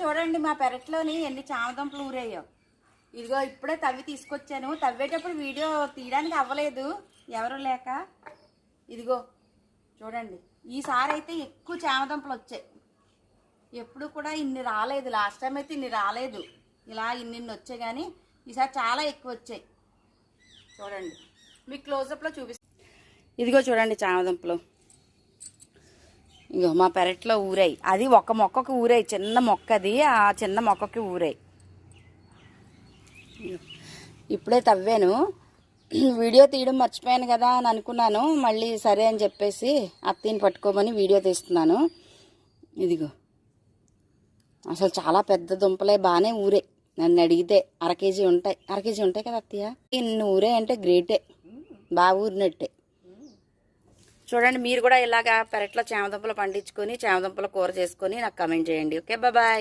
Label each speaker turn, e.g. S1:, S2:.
S1: చూడండి మా పెరట్లోని ఎన్ని చామదుంపలు ఊరేయో. ఇదిగో ఇప్పుడే తవ్వి తీసుకొచ్చాను. తవ్వేటప్పుడు వీడియో తీయడానికి అవ్వలేదు ఎవరు లేక. ఇదిగో చూడండి, ఈసారి అయితే ఎక్కువ చామదుంపలు వచ్చాయి. ఎప్పుడు కూడా ఇన్ని రాలేదు. లాస్ట్ టైం అయితే ఇన్ని రాలేదు. ఇలా ఇన్ని వచ్చాయి, కానీ ఈసారి చాలా ఎక్కువ వచ్చాయి. చూడండి, మీకు క్లోజప్లో చూపిస్తాను. ఇదిగో చూడండి చామదుంపలు. ఇగో మా పెరట్లో ఊరాయి. అది ఒక మొక్కకు ఊరాయి, చిన్న మొక్క అది. ఆ చిన్న మొక్కకి ఊరాయి. ఇప్పుడే తవ్వాను. వీడియో తీయడం మర్చిపోయాను కదా అని అనుకున్నాను. మళ్ళీ సరే అని చెప్పేసి అత్తయ్యని పట్టుకోమని వీడియో తీస్తున్నాను. ఇదిగో అసలు చాలా పెద్ద దుంపలే, బాగానే ఊరే. నన్ను అడిగితే అర కేజీ ఉంటాయి కదా అత్తయ్య. ఇన్ని ఊరే అంటే గ్రేటే, బాగా ఊరినట్టే. చూడండి, మీరు కూడా ఇలాగా పెరట్లో చామదుంపలు పండించుకొని చామదుంపల కూర చేసుకొని నాకు కమెంట్ చేయండి. Okay, bye.